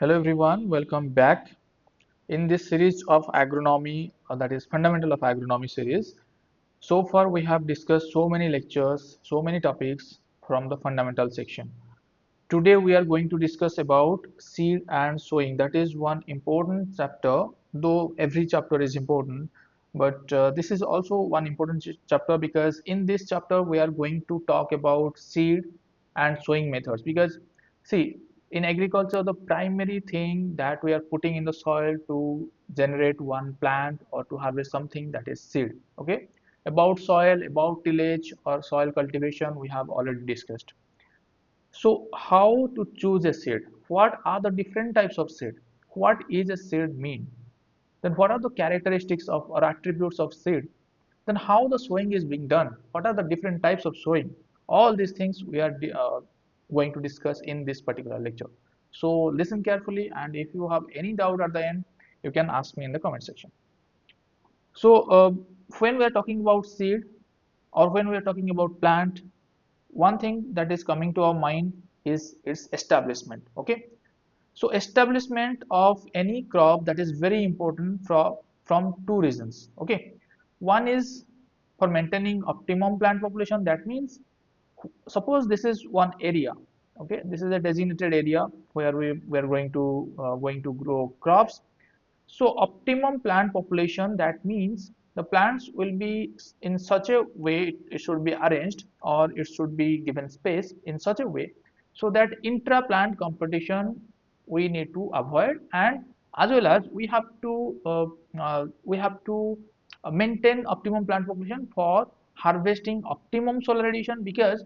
Hello everyone, welcome back. In this series of agronomy, that is fundamental of agronomy series, so far we have discussed so many lectures, so many topics from the fundamental section. Today we are going to discuss about seed and sowing. That is one important chapter, though every chapter is important, but this is also one important chapter because in this chapter we are going to talk about seed and sowing methods. Because see, in agriculture, the primary thing that we are putting in the soil to generate one plant or to harvest something, that is seed. Okay, about soil, about tillage or soil cultivation, we have already discussed. So how to choose a seed? What are the different types of seed? What is a seed mean? Then what are the characteristics of or attributes of seed? Then how the sowing is being done? What are the different types of sowing? All these things we are going to discuss in this particular lecture. So listen carefully, and if you have any doubt at the end, you can ask me in the comment section. So when we are talking about seed or when we are talking about plant, one thing that is coming to our mind is its establishment. Okay, so establishment of any crop, that is very important from two reasons. Okay, one is for maintaining optimum plant population. That means suppose this is one area. Okay, this is a designated area where we are going to grow crops. So optimum plant population, that means the plants will be in such a way, it should be arranged or it should be given space in such a way so that intra-plant competition we need to avoid, and as well as we have to maintain optimum plant population for harvesting optimum solar radiation. Because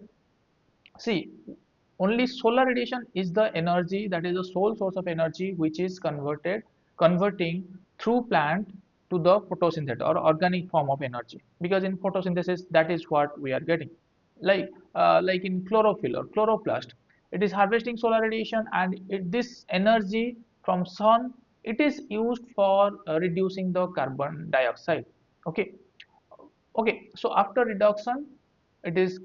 see, only solar radiation is the energy, that is the sole source of energy which is converting through plant to the photosynthetic or organic form of energy. Because in photosynthesis, that is what we are getting. Like in chlorophyll or chloroplast, it is harvesting solar radiation, and this energy from sun, it is used for reducing the carbon dioxide. Okay, okay, so after reduction, it is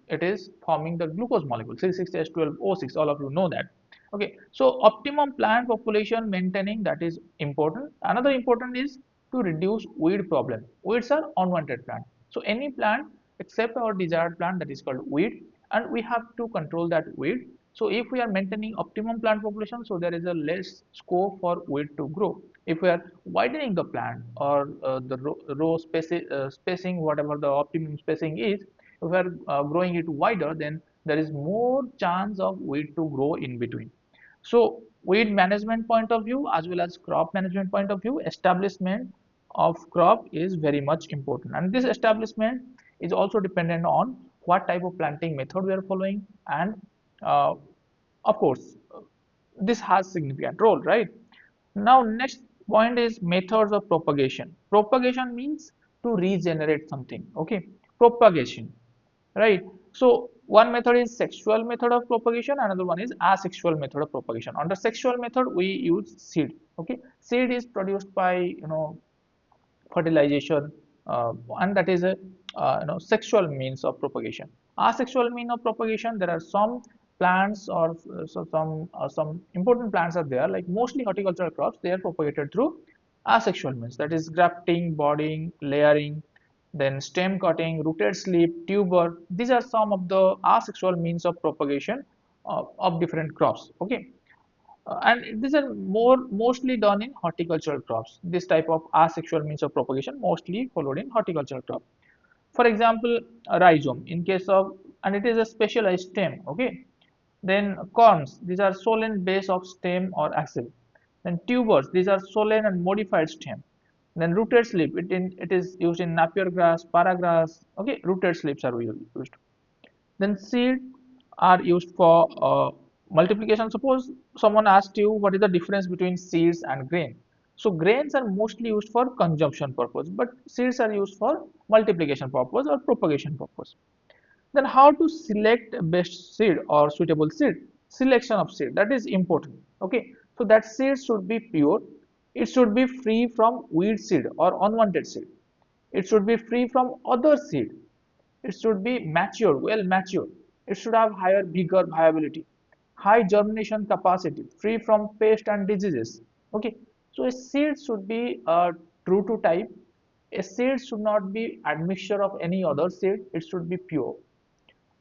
it is forming the glucose molecule C6H12O6. All of you know that. Okay, so optimum plant population maintaining, that is important. Another important is to reduce weed problem. Weeds are unwanted plant. So any plant except our desired plant, that is called weed, and we have to control that weed. So if we are maintaining optimum plant population, so there is a less scope for weed to grow. If we are widening the plant or the row spacing, whatever the optimum spacing is, if we are growing it wider, then there is more chance of weed to grow in between. So weed management point of view as well as crop management point of view, establishment of crop is very much important, and this establishment is also dependent on what type of planting method we are following, and uh, of course this has significant role, right? Now next point is methods of propagation. Propagation means to regenerate something. Okay, propagation, right? So one method is sexual method of propagation, another one is asexual method of propagation. Under sexual method we use seed. Okay, seed is produced by fertilization, and that is a sexual means of propagation. Asexual mean of propagation, there are some plants or some important plants are there, like mostly horticultural crops, they are propagated through asexual means, that is grafting, budding, layering, then stem cutting, rooted slip, tuber. These are some of the asexual means of propagation of different crops. Okay, and these are mostly done in horticultural crops. This type of asexual means of propagation mostly followed in horticultural crops. For example, a rhizome in case of, and it is a specialized stem. Okay, then corms, these are solen base of stem or axil. Then tubers, these are solen and modified stem. Then rooted slip, it is used in napier grass, paragrass. Okay, rooted slips are used. Then seed are used for multiplication. Suppose someone asked you what is the difference between seeds and grain. So grains are mostly used for consumption purpose, but seeds are used for multiplication purpose or propagation purpose. Then how to select best seed or suitable seed? Selection of seed, that is important. Okay, so that seed should be pure. It should be free from weed seed or unwanted seed. It should be free from other seed. It should be mature, well matured. It should have higher vigor, viability. high germination capacity, free from pest and diseases. Okay, so a seed should be true to type. A seed should not be admixture of any other seed. It should be pure.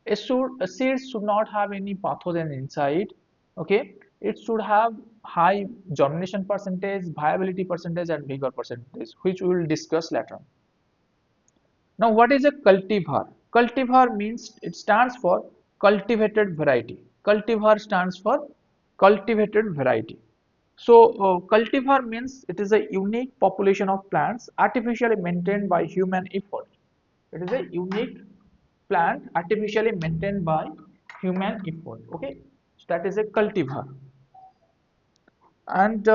A seed should not have any pathogen inside. Okay, it should have high germination percentage, viability percentage, and vigor percentage, which we will discuss later on. Now, what is a cultivar? Cultivar means it stands for cultivated variety. Cultivar stands for cultivated variety. So, cultivar means it is a unique population of plants artificially maintained by human effort. It is a unique plant artificially maintained by human effort. Okay, so that is a cultivar. And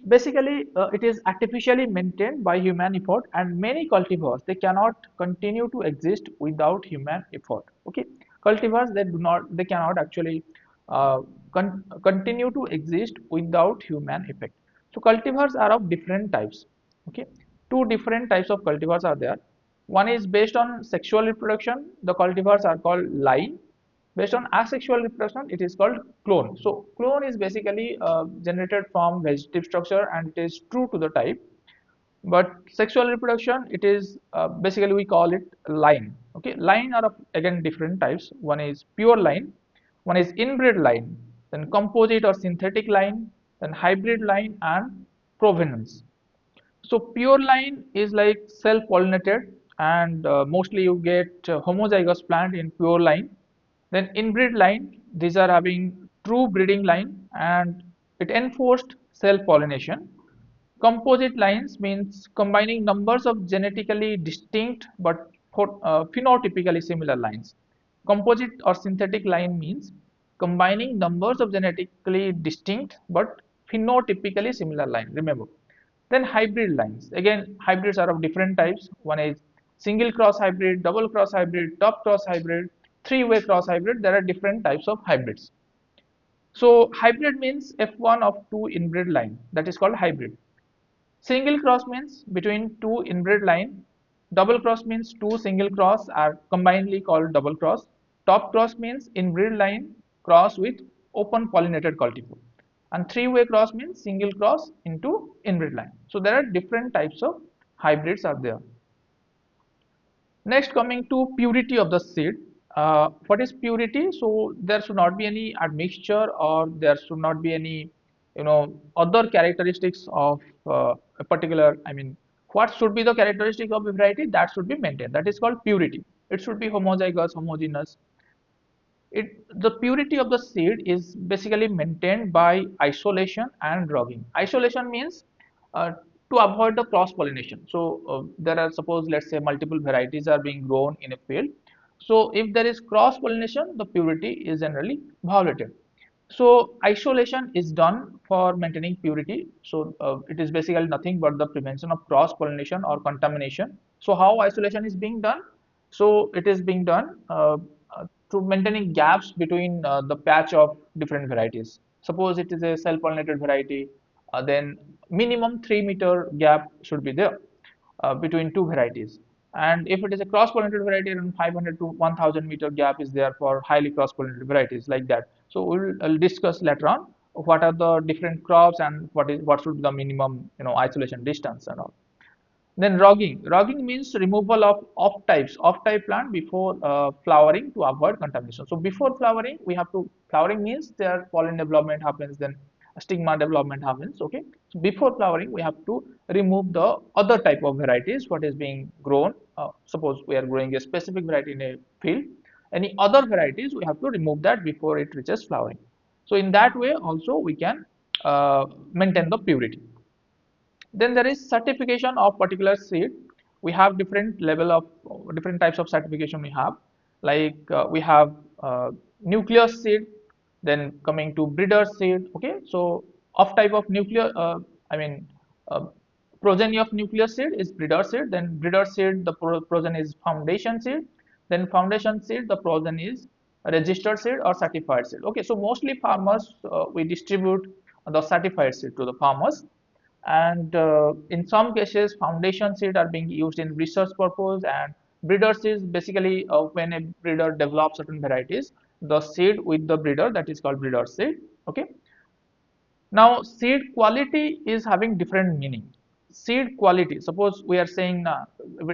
basically it is artificially maintained by human effort, and many cultivars they cannot continue to exist without human effort. Okay, cultivars they cannot actually continue to exist without human effect. So cultivars are of different types. Okay, two different types of cultivars are there. One is based on sexual reproduction. The cultivars are called line. Based on asexual reproduction, it is called clone. So clone is basically generated from vegetative structure and it is true to the type. But sexual reproduction, it is basically we call it line. Okay, line are of again different types. One is pure line, one is inbred line, then composite or synthetic line, then hybrid line, and provenance. So pure line is like self-pollinated, and mostly you get homozygous plant in pure line. Then inbred line, these are having true breeding line and it enforced self-pollination. Composite lines means combining numbers of genetically distinct but phenotypically similar lines. Composite or synthetic line means combining numbers of genetically distinct but phenotypically similar line. Remember. Then hybrid lines. Again, hybrids are of different types. One is single cross hybrid, double cross hybrid, top cross hybrid, three-way cross hybrid. There are different types of hybrids. So hybrid means F1 of two inbred line. That is called hybrid. Single cross means between two inbred line. Double cross means two single cross are combinedly called double cross. Top cross means inbred line cross with open pollinated cultivar. And three-way cross means single cross into inbred line. So there are different types of hybrids are there. Next, coming to purity of the seed. What is purity? So there should not be any admixture or there should not be any, other characteristics of a particular. I mean, what should be the characteristic of a variety that should be maintained? That is called purity. It should be homozygous, homogeneous. The purity of the seed is basically maintained by isolation and drugging. Isolation means to avoid the cross pollination. So there are, suppose let's say, multiple varieties are being grown in a field. So if there is cross pollination, the purity is generally violated. So isolation is done for maintaining purity. So it is basically nothing but the prevention of cross pollination or contamination. So how isolation is being done? So it is being done through maintaining gaps between the patch of different varieties. Suppose it is a self-pollinated variety, then minimum 3 meter gap should be there between two varieties. And if it is a cross-pollinated variety, around 500 to 1000 meter gap is there for highly cross-pollinated varieties like that. So we'll discuss later on what are the different crops and what should be the minimum isolation distance and all. Then rugging. Rugging means removal of off-type plant before flowering to avoid contamination. So before flowering, flowering means their pollen development happens, then stigma development happens. Okay. So before flowering, we have to remove the other type of varieties what is being grown. Suppose we are growing a specific variety in a field. Any other varieties, we have to remove that before it reaches flowering. So in that way also we can maintain the purity. Then there is certification of particular seed. We have different types of certification we have. Like we have nucleus seed, then coming to breeder seed. Okay, so of type of nuclear, I mean, uh, progeny of nucleus seed is breeder seed. Then breeder seed, the progeny is foundation seed. Then foundation seed, the progeny is registered seed or certified seed. Okay, so mostly farmers we distribute the certified seed to the farmers, and in some cases foundation seed are being used in research purpose, and breeder seeds basically when a breeder develops certain varieties, the seed with the breeder, that is called breeder seed. Okay. Now, seed quality is having different meaning. Seed quality, suppose we are saying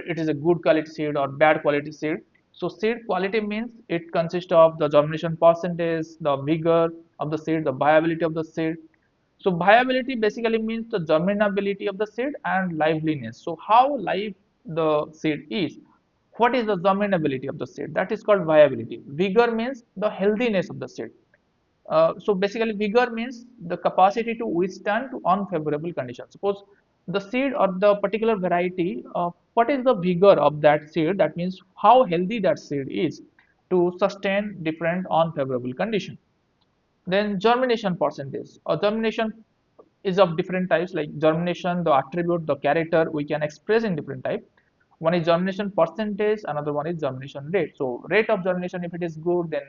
it is a good quality seed or bad quality seed. So, seed quality means it consists of the germination percentage, the vigor of the seed, the viability of the seed. So, viability basically means the germinability of the seed and liveliness. So, how live the seed is. What is the germinability of the seed? That is called viability. Vigor means the healthiness of the seed. So basically vigor means the capacity to withstand to unfavorable conditions. Suppose the seed or the particular variety, what is the vigor of that seed? That means how healthy that seed is to sustain different unfavorable conditions. Then germination percentage. Germination is of different types, like germination, the attribute, the character we can express in different types. One is germination percentage, another one is germination rate. So rate of germination, if it is good, then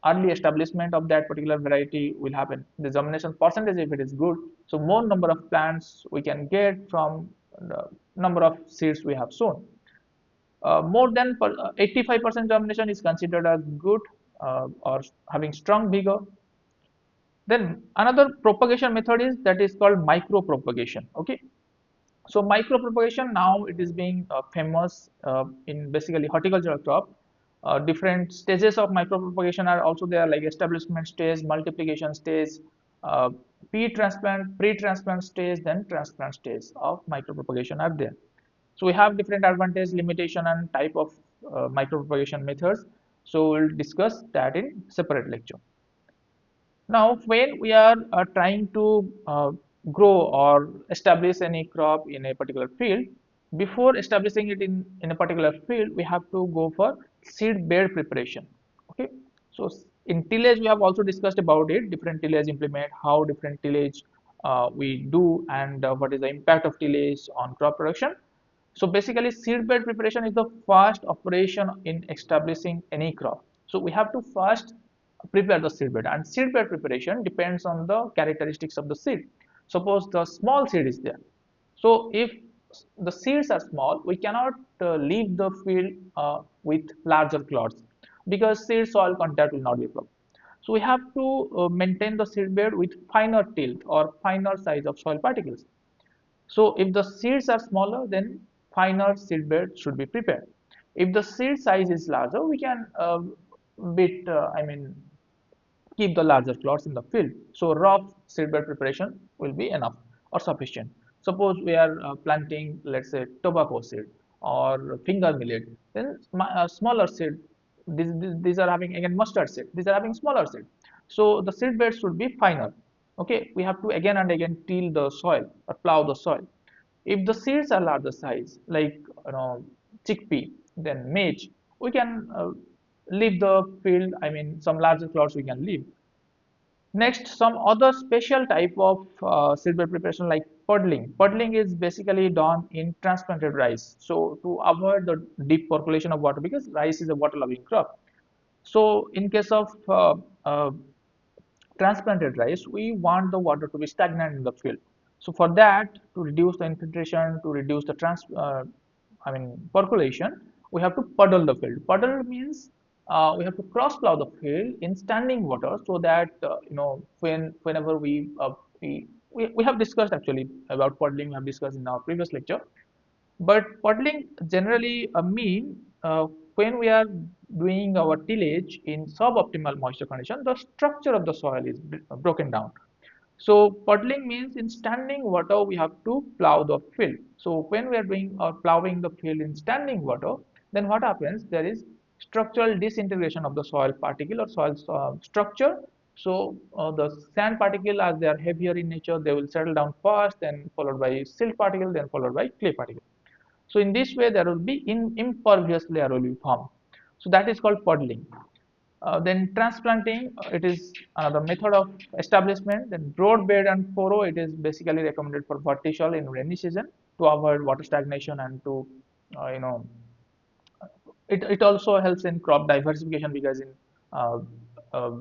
early establishment of that particular variety will happen. The germination percentage, if it is good, so more number of plants we can get from the number of seeds we have sown. More than 85% germination is considered as good or having strong vigor. Then another propagation method is that is called micro propagation. Okay, so micro propagation now it is being famous in basically horticultural crop. Different stages of micro propagation are also there, like establishment stage, multiplication stage, uh, pre-transplant stage, then transplant stage of micro propagation are there. So we have different advantage, limitation, and type of micro propagation methods. So we'll discuss that in separate lecture. Now, when we are trying to grow or establish any crop in a particular field, before establishing it in a particular field, we have to go for seed bed preparation. Okay, so in tillage, we have also discussed about it, different tillage implement, how different tillage we do, and what is the impact of tillage on crop production. So basically, seed bed preparation is the first operation in establishing any crop. So we have to first prepare the seed bed, and seed bed preparation depends on the characteristics of the seed. Suppose the small seed is there. So if the seeds are small, we cannot leave the field with larger clods because seed soil contact will not be proper. So we have to maintain the seed bed with finer tilt or finer size of soil particles. So if the seeds are smaller, then finer seed bed should be prepared. If the seed size is larger, we can keep the larger plots in the field. So rough seedbed preparation will be enough or sufficient. Suppose we are planting, let's say, tobacco seed or finger millet, then smaller seed. These are having again mustard seed. These are having smaller seed. So the seed beds should be finer. Okay, we have to again and again till the soil or plow the soil. If the seeds are larger size, like chickpea, then maize, we can leave the field. I mean, some larger plots we can leave. Next, some other special type of seedbed preparation like puddling. Puddling is basically done in transplanted rice. So to avoid the deep percolation of water, because rice is a water-loving crop. So in case of transplanted rice, we want the water to be stagnant in the field. So for that, to reduce the infiltration, to reduce the percolation, we have to puddle the field. Puddle means we have to cross plow the field in standing water, so that whenever we have discussed actually about puddling, we have discussed in our previous lecture. But puddling generally mean when we are doing our tillage in suboptimal moisture condition, the structure of the soil is broken down. So puddling means in standing water we have to plow the field. So when we are doing or plowing the field in standing water, then what happens? There is structural disintegration of the soil particle or soil structure. So the sand particle, as they are heavier in nature, they will settle down first, then followed by silt particle, then followed by clay particle. So in this way, there will be impervious layer will be formed. So that is called puddling. Then transplanting, it is another method of establishment. Then broad bed and furrow, it is basically recommended for vertical in rainy season to avoid water stagnation and to, you know, it also helps in crop diversification, because in uh, uh,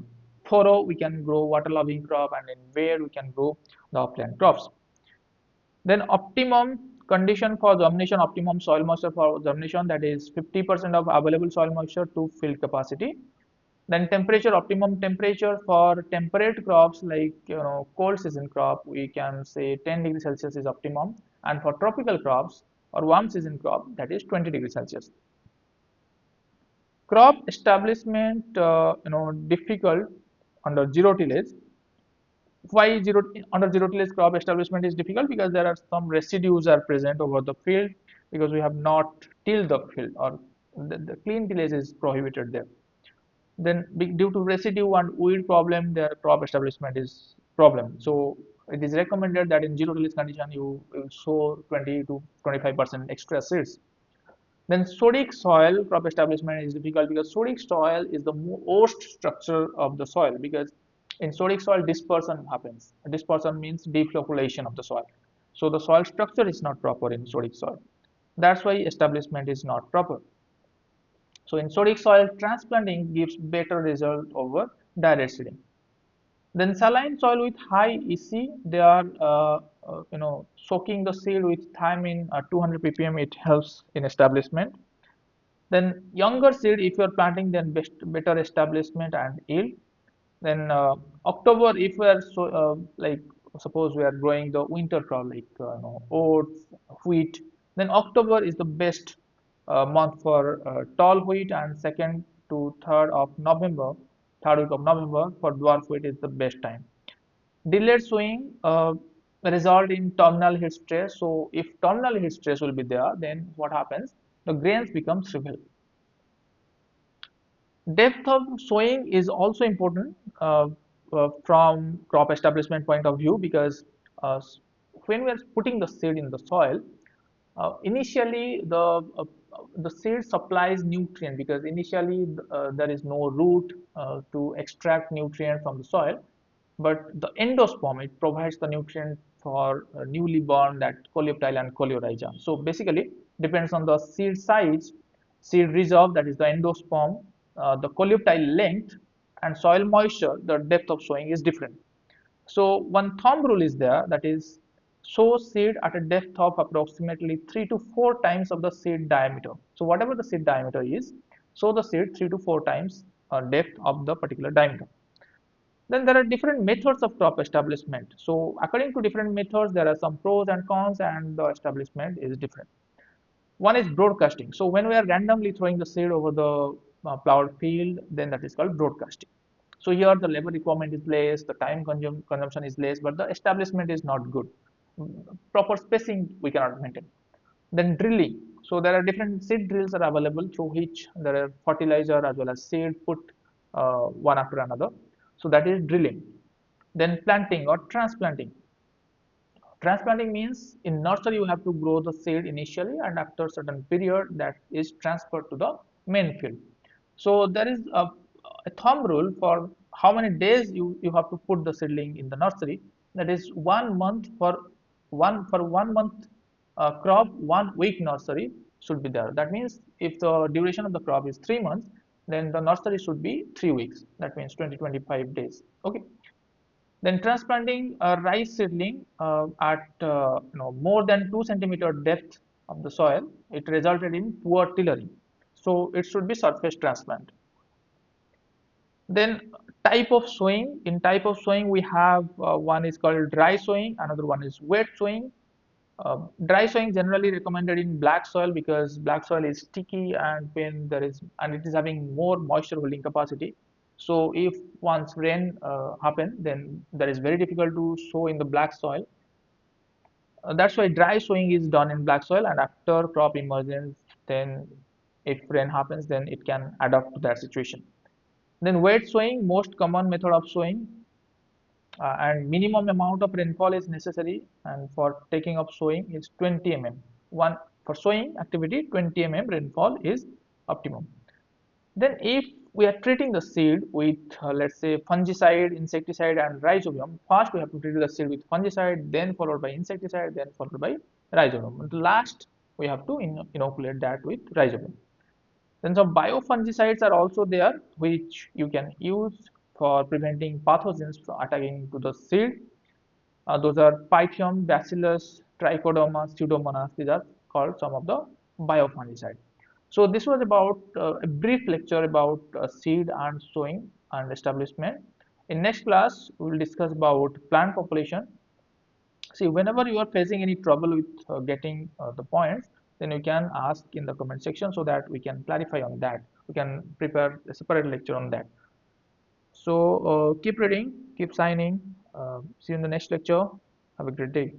furrow we can grow water loving crop, and in bed we can grow the upland crops. Then optimum condition for germination, optimum soil moisture for germination, that is 50% of available soil moisture to field capacity. Then temperature, optimum temperature for temperate crops like cold season crop, we can say 10 degrees Celsius is optimum, and for tropical crops or warm season crop, that is 20 degrees Celsius. Crop establishment, difficult under zero tillage. Why under zero tillage crop establishment is difficult? Because there are some residues are present over the field, because we have not tilled the field, or the clean tillage is prohibited there. Then due to residue and weed problem, their crop establishment is problem. So it is recommended that in zero tillage condition you will sow 20 to 25% extra seeds. Then sodic soil crop establishment is difficult, because sodic soil is the worst structure of the soil, because in sodic soil dispersion happens. Dispersion means deflocculation of the soil. So the soil structure is not proper in sodic soil. That's why establishment is not proper. So in sodic soil, transplanting gives better result over direct seeding. Then saline soil with high EC, they are soaking the seed with thiamine 200 ppm. It helps in establishment. Then younger seed, if you are planting, then better establishment and yield. Then October, if we are like suppose we are growing the winter crop like oats, wheat, then October is the best month for tall wheat, and second to third week of November for dwarf wheat is the best time. Delayed sowing result in terminal heat stress. So if terminal heat stress will be there, then what happens? The grains become shrivel. Depth of sowing is also important from crop establishment point of view, because when we are putting the seed in the soil, initially the seed supplies nutrient, because initially there is no root to extract nutrient from the soil, but the endosperm, it provides the nutrient for newly born, that coleoptile and coleorhiza. So basically depends on the seed size, seed reserve, that is the endosperm, the coleoptile length, and soil moisture, the depth of sowing is different. So one thumb rule is there, that is sow seed at a depth of approximately 3 to 4 times of the seed diameter. So whatever the seed diameter is, sow the seed 3 to 4 times depth of the particular diameter. Then there are different methods of crop establishment. So according to different methods, there are some pros and cons, and the establishment is different. One is broadcasting. So when we are randomly throwing the seed over the plowed field, then that is called broadcasting. So here the labor requirement is less, the time consumption is less, but the establishment is not good. Proper spacing we cannot maintain. Then drilling. So there are different seed drills are available, through which there are fertilizer as well as seed put one after another. So that is drilling. Then planting or transplanting. Transplanting means in nursery you have to grow the seed initially, and after a certain period that is transferred to the main field. So there is a thumb rule for how many days you have to put the seedling in the nursery. That is 1 month for 1 month crop, 1 week nursery should be there. That means if the duration of the crop is 3 months, then the nursery should be 3 weeks. That means 20-25 days. Okay. Then transplanting a rice seedling at more than 2 centimeter depth of the soil, it resulted in poor tillering. So it should be surface transplant. Then type of sowing. In type of sowing, we have one is called dry sowing, another one is wet sowing. Dry sowing generally recommended in black soil, because black soil is sticky, and when there is, and it is having more moisture holding capacity. So if once rain happen, then that is very difficult to sow in the black soil. That's why dry sowing is done in black soil, and after crop emergence, then if rain happens, then it can adapt to that situation. Then wet sowing, most common method of sowing, and minimum amount of rainfall is necessary, and for taking of sowing is 20 mm. One for sowing activity, 20 mm rainfall is optimum. Then if we are treating the seed with let's say fungicide, insecticide, and rhizobium, first we have to treat the seed with fungicide, then followed by insecticide, then followed by rhizobium, and last we have to inoculate that with rhizobium. Then some biofungicides are also there, which you can use for preventing pathogens from attacking to the seed. Those are Pythium, Bacillus, Trichoderma, Pseudomonas. These are called some of the biofungicides. So this was about a brief lecture about seed and sowing and establishment. In next class, we will discuss about plant population. See, whenever you are facing any trouble with getting the points, then you can ask in the comment section so that we can clarify on that. We can prepare a separate lecture on that. So keep reading, keep signing. See you in the next lecture. Have a great day.